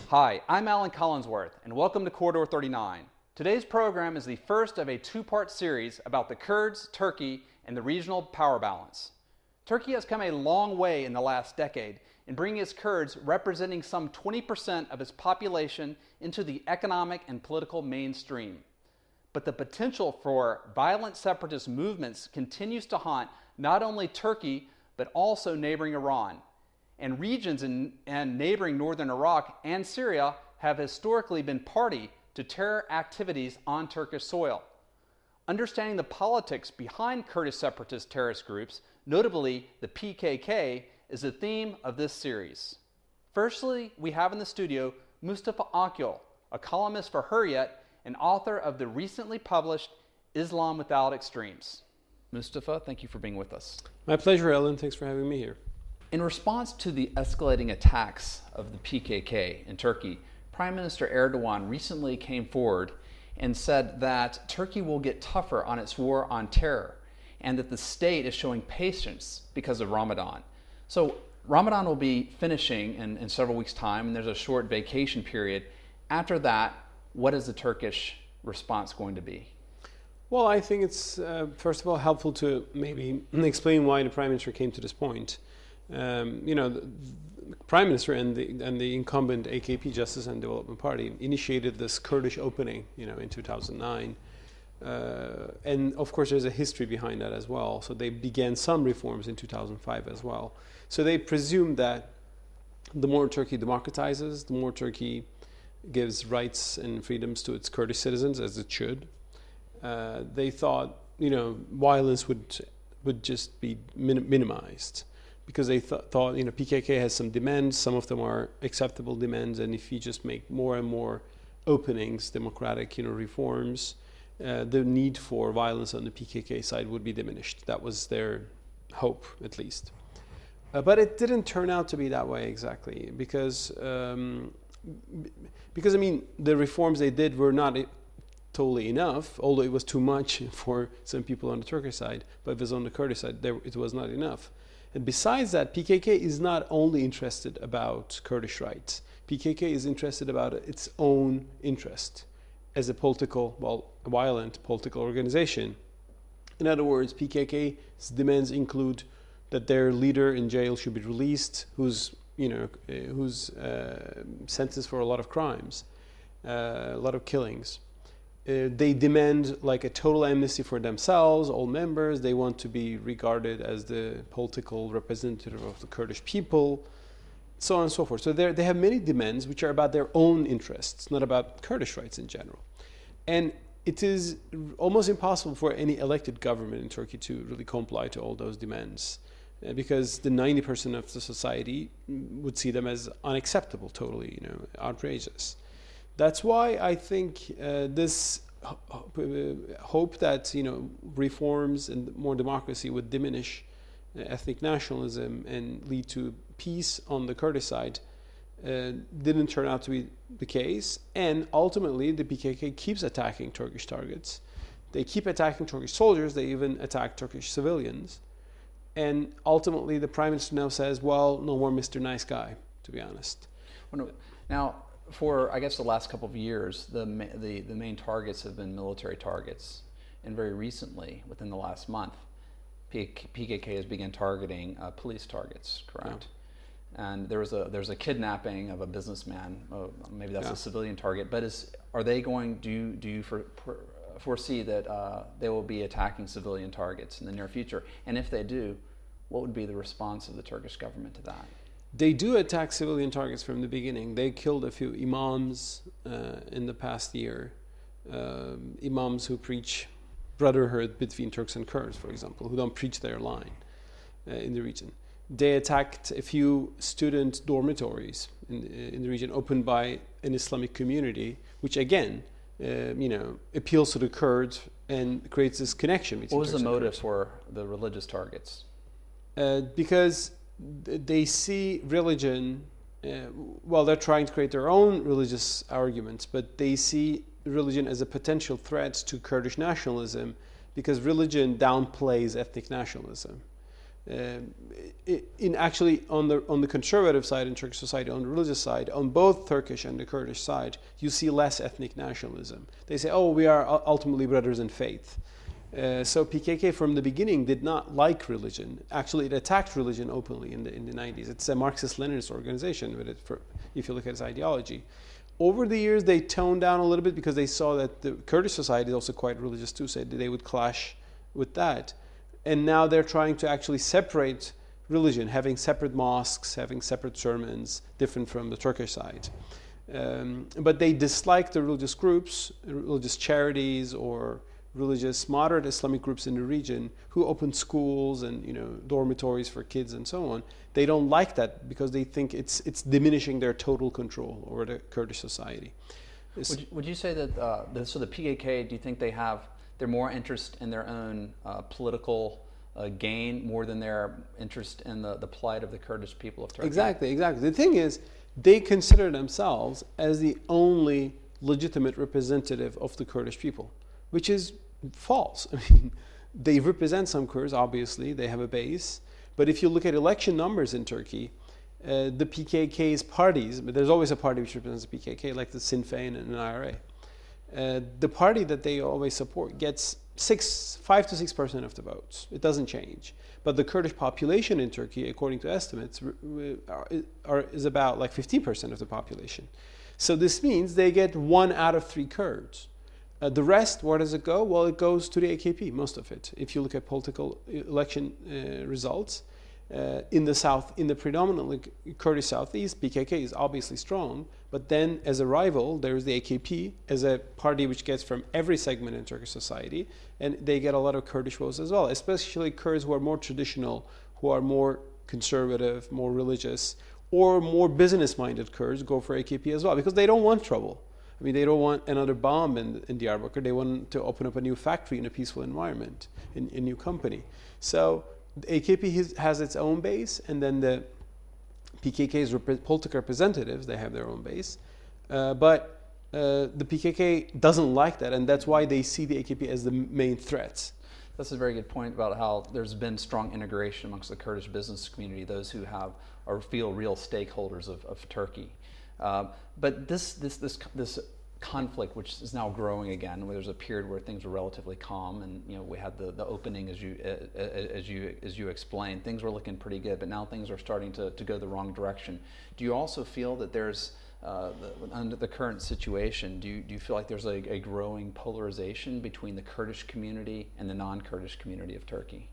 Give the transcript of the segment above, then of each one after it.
Hi, I'm Alan Collinsworth, and welcome to Corridor 39. Today's program is the first of a two-part series about the Kurds, Turkey, and the regional power balance. Turkey has come a long way in the last decade in bringing its Kurds, representing some 20% of its population, into the economic and political mainstream. But the potential for violent separatist movements continues to haunt not only Turkey, but also neighboring Iran. And regions in neighboring northern Iraq and Syria have historically been party to terror activities on Turkish soil. Understanding the politics behind Kurdish separatist terrorist groups, notably the PKK, is the theme of this series. Firstly, we have in the studio Mustafa Akyol, a columnist for Hurriyet and author of the recently published Islam Without Extremes. Mustafa, thank you for being with us. My pleasure, Ellen. Thanks for having me here. In response to the escalating attacks of the PKK in Turkey, Prime Minister Erdogan recently came forward and said that Turkey will get tougher on its war on terror and that the state is showing patience because of Ramadan. So Ramadan will be finishing in several weeks' time, and there's a short vacation period. After that, what is the Turkish response going to be? Well, I think it's, first of all, helpful to maybe explain why the Prime Minister came to this point. The Prime Minister and the incumbent AKP, Justice and Development Party, initiated this Kurdish opening, in 2009. And of course, there's a history behind that as well. So they began some reforms in 2005 as well. So they presumed that the more Turkey democratizes, the more Turkey gives rights and freedoms to its Kurdish citizens, as it should. They thought, violence would just be minimized. Because they thought, PKK has some demands, some of them are acceptable demands, and if you just make more and more openings, democratic, reforms, the need for violence on the PKK side would be diminished. That was their hope, at least. But it didn't turn out to be that way exactly, because the reforms they did were not totally enough, although it was too much for some people on the Turkish side, but if it was on the Kurdish side, it was not enough. And besides that, PKK is not only interested about Kurdish rights. PKK is interested about its own interest as a violent political organization. In other words, PKK's demands include that their leader in jail should be released, who's sentenced for a lot of crimes, a lot of killings. They demand like a total amnesty for themselves, all members. They want to be regarded as the political representative of the Kurdish people, so on and so forth. So they have many demands which are about their own interests, not about Kurdish rights in general. And it is almost impossible for any elected government in Turkey to really comply to all those demands, because the 90% of the society would see them as unacceptable, totally, outrageous. That's why I think this hope that reforms and more democracy would diminish ethnic nationalism and lead to peace on the Kurdish side didn't turn out to be the case. And ultimately, the PKK keeps attacking Turkish targets. They keep attacking Turkish soldiers. They even attack Turkish civilians. And ultimately, the Prime Minister now says, well, no more Mr. Nice Guy, to be honest. Now, for, I guess, the last couple of years, the main targets have been military targets. And very recently, within the last month, PKK has begun targeting police targets, correct? Yeah. And there's a kidnapping of a businessman. Maybe that's a civilian target. But do you foresee that they will be attacking civilian targets in the near future? And if they do, what would be the response of the Turkish government to that? They do attack civilian targets from the beginning. They killed a few imams in the past year, imams who preach brotherhood between Turks and Kurds, for example, who don't preach their line in the region. They attacked a few student dormitories in the region opened by an Islamic community, which again, appeals to the Kurds and creates this connection between Turks and Kurds. What was the motive for the religious targets? Because they see religion, they're trying to create their own religious arguments, but they see religion as a potential threat to Kurdish nationalism because religion downplays ethnic nationalism. In actually on the conservative side in Turkish society, on the religious side, on both Turkish and the Kurdish side, you see less ethnic nationalism. They say, oh, we are ultimately brothers in faith. So PKK from the beginning did not like religion. Actually, it attacked religion openly in the 90s. It's a Marxist-Leninist organization, but if you look at its ideology. Over the years, they toned down a little bit because they saw that the Kurdish society is also quite religious too, so they would clash with that. And now they're trying to actually separate religion, having separate mosques, having separate sermons, different from the Turkish side. But they dislike the religious groups, religious charities, or religious moderate Islamic groups in the region who open schools and dormitories for kids and so on. They don't like that because they think it's diminishing their total control over the Kurdish society. Would you say that so the PKK, do you think they're more interested in their own political gain more than their interest in the plight of the Kurdish people of Turkey? Exactly. The thing is, they consider themselves as the only legitimate representative of the Kurdish people, which is false. I mean, they represent some Kurds, obviously, they have a base, but if you look at election numbers in Turkey, the PKK's parties, but there's always a party which represents the PKK, like the Sinn Féin and an IRA. The party that they always support gets 5 to 6% of the votes. It doesn't change. But the Kurdish population in Turkey, according to estimates, is about like 15% of the population. So this means they get 1 out of 3 Kurds. The rest, where does it go? Well, it goes to the AKP, most of it. If you look at political election results, in the south, in the predominantly Kurdish southeast, PKK is obviously strong, but then as a rival, there is the AKP as a party which gets from every segment in Turkish society, and they get a lot of Kurdish votes as well, especially Kurds who are more traditional, who are more conservative, more religious, or more business-minded Kurds go for AKP as well, because they don't want trouble. I mean, they don't want another bomb in Diyarbakir. They want to open up a new factory in a peaceful environment, in a new company. So the AKP has its own base, and then the PKK's political representatives, they have their own base. But the PKK doesn't like that, and that's why they see the AKP as the main threat. That's a very good point about how there's been strong integration amongst the Kurdish business community, those who have or feel real stakeholders of Turkey. But this conflict, which is now growing again, where there's a period where things were relatively calm, and we had the opening as you explained, things were looking pretty good, but now things are starting to go the wrong direction. Do you also feel that there's under the current situation, do you feel like there's a growing polarization between the Kurdish community and the non-Kurdish community of Turkey?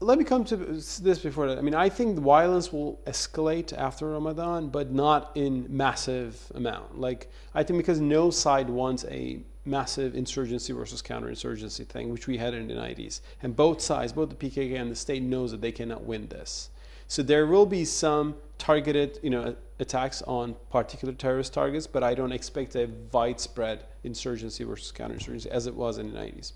Let me come to this before that. I mean, I think the violence will escalate after Ramadan, but not in massive amount. Like, I think because no side wants a massive insurgency versus counterinsurgency thing, which we had in the 90s. And both sides, both the PKK and the state, knows that they cannot win this. So there will be some targeted, attacks on particular terrorist targets, but I don't expect a widespread insurgency versus counterinsurgency as it was in the 90s.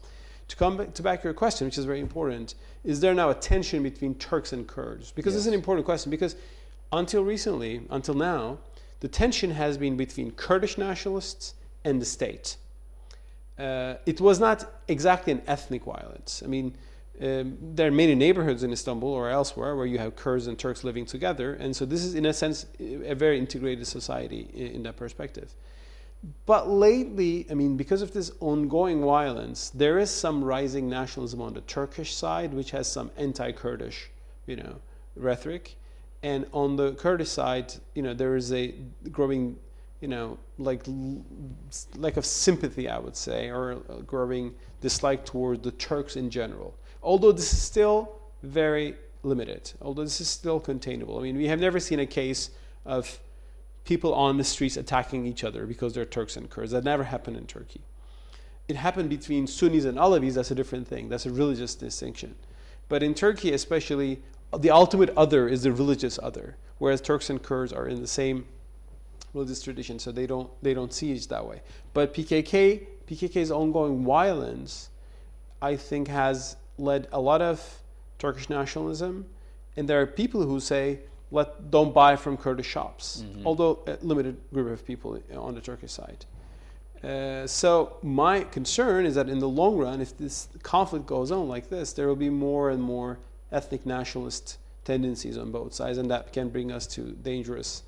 To come back to your question, which is very important, is there now a tension between Turks and Kurds? Because This is an important question, because until now, the tension has been between Kurdish nationalists and the state. It was not exactly an ethnic violence. I mean, there are many neighborhoods in Istanbul or elsewhere where you have Kurds and Turks living together, and so this is, in a sense, a very integrated society in that perspective. But lately, I mean, because of this ongoing violence, there is some rising nationalism on the Turkish side, which has some anti-Kurdish, rhetoric, and on the Kurdish side, there is a growing, lack of sympathy, I would say, or a growing dislike toward the Turks in general. Although this is still very limited, although this is still containable. I mean, we have never seen a case of people on the streets attacking each other because they're Turks and Kurds. That never happened in Turkey. It happened between Sunnis and Alevis. That's a different thing. That's a religious distinction. But in Turkey especially, the ultimate other is the religious other, whereas Turks and Kurds are in the same religious tradition, so they don't see it that way. But PKK's ongoing violence, I think, has led a lot of Turkish nationalism, and there are people who say, don't buy from Kurdish shops, although a limited group of people on the Turkish side. So my concern is that in the long run, if this conflict goes on like this, there will be more and more ethnic nationalist tendencies on both sides, and that can bring us to dangerous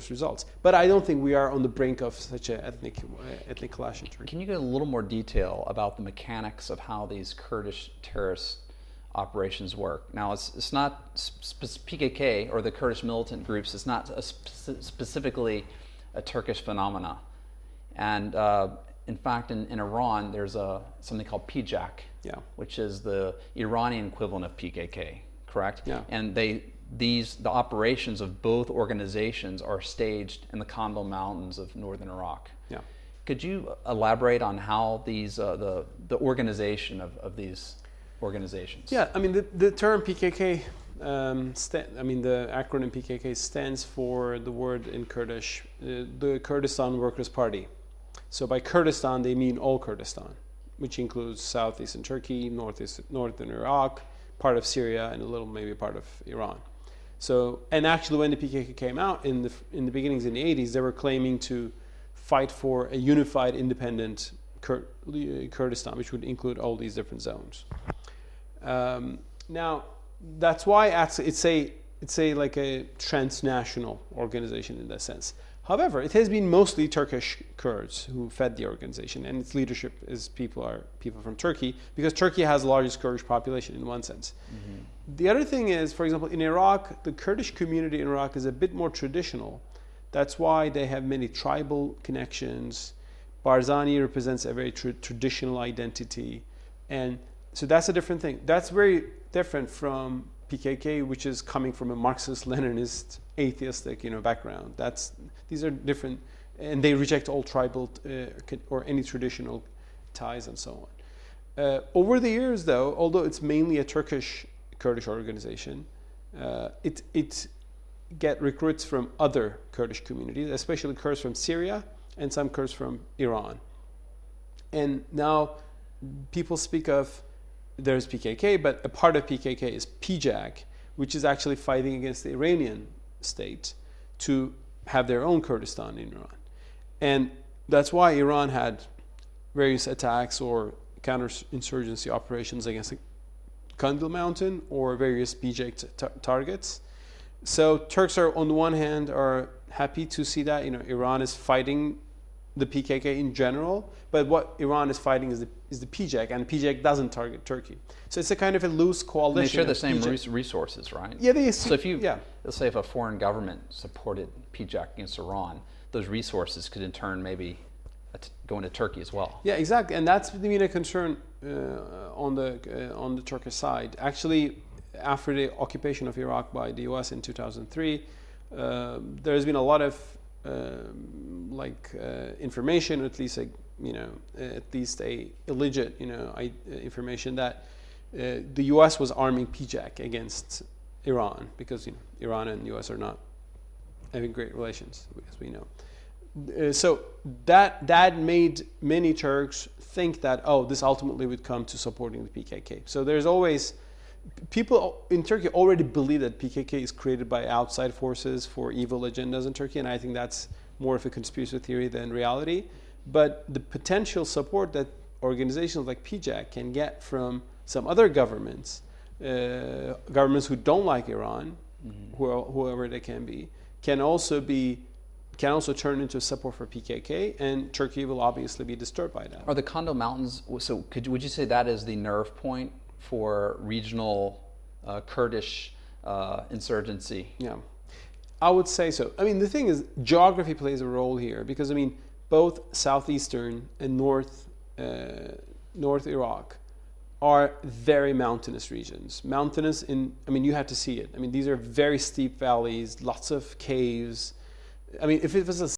results. But I don't think we are on the brink of such an ethnic clash in Turkey. Can you get a little more detail about the mechanics of how these Kurdish terrorist operations work? Now, it's not PKK or the Kurdish militant groups. It's not specifically a Turkish phenomena. And in fact, in Iran, there's something called PJAK, which is the Iranian equivalent of PKK, correct? Yeah. And the operations of both organizations are staged in the Kandil Mountains of northern Iraq. Yeah. Could you elaborate on how these the organization of these organizations? Yeah, I mean the term PKK, the acronym PKK stands for the word in Kurdish, the Kurdistan Workers' Party. So by Kurdistan they mean all Kurdistan, which includes southeastern Turkey, northern Iraq, part of Syria, and a little maybe part of Iran. So, and actually when the PKK came out in the beginnings in the 80s, they were claiming to fight for a unified independent Kurdistan, which would include all these different zones. Now, that's why it's like a transnational organization in that sense. However, it has been mostly Turkish Kurds who fed the organization, and its leadership is people from Turkey, because Turkey has the largest Kurdish population in one sense. Mm-hmm. The other thing is, for example, in Iraq, the Kurdish community in Iraq is a bit more traditional. That's why they have many tribal connections. Barzani represents a very traditional identity, and so that's a different thing. That's very different from PKK, which is coming from a Marxist-Leninist, atheistic, background. These are different, and they reject all tribal or any traditional ties and so on. Over the years, though, although it's mainly a Turkish Kurdish organization, it get recruits from other Kurdish communities, especially Kurds from Syria and some Kurds from Iran. And now people speak of there's PKK, but a part of PKK is PJAK, which is actually fighting against the Iranian state to have their own Kurdistan in Iran. And that's why Iran had various attacks or counterinsurgency operations against the Kandil Mountain or various PJAK targets. So Turks are, on the one hand, are happy to see that Iran is fighting the PKK in general, but what Iran is fighting is the PJAK, and PJAK doesn't target Turkey. So it's a kind of a loose coalition. And they share the same resources, right? Yeah, so let's say if a foreign government supported PJAK against Iran, those resources could in turn maybe go into Turkey as well. Yeah, exactly, and that's been a concern on the Turkish side. Actually, after the occupation of Iraq by the U.S. in 2003, there has been a lot of information, at least a illegit information that the U.S. was arming PJAK against Iran, because Iran and the U.S. are not having great relations, as we know. So that made many Turks think that this ultimately would come to supporting the PKK. So there's always people in Turkey already believe that PKK is created by outside forces for evil agendas in Turkey, and I think that's more of a conspiracy theory than reality. But the potential support that organizations like PJAK can get from some other governments who don't like Iran, mm-hmm. whoever they can be, can also turn into support for PKK, and Turkey will obviously be disturbed by that. Are the Kandil Mountains, so would you say that is the nerve point for regional Kurdish insurgency? Yeah, I would say so. I mean, the thing is, geography plays a role here, because both southeastern and north Iraq are very mountainous regions. Mountainous you have to see it. These are very steep valleys, lots of caves. If it was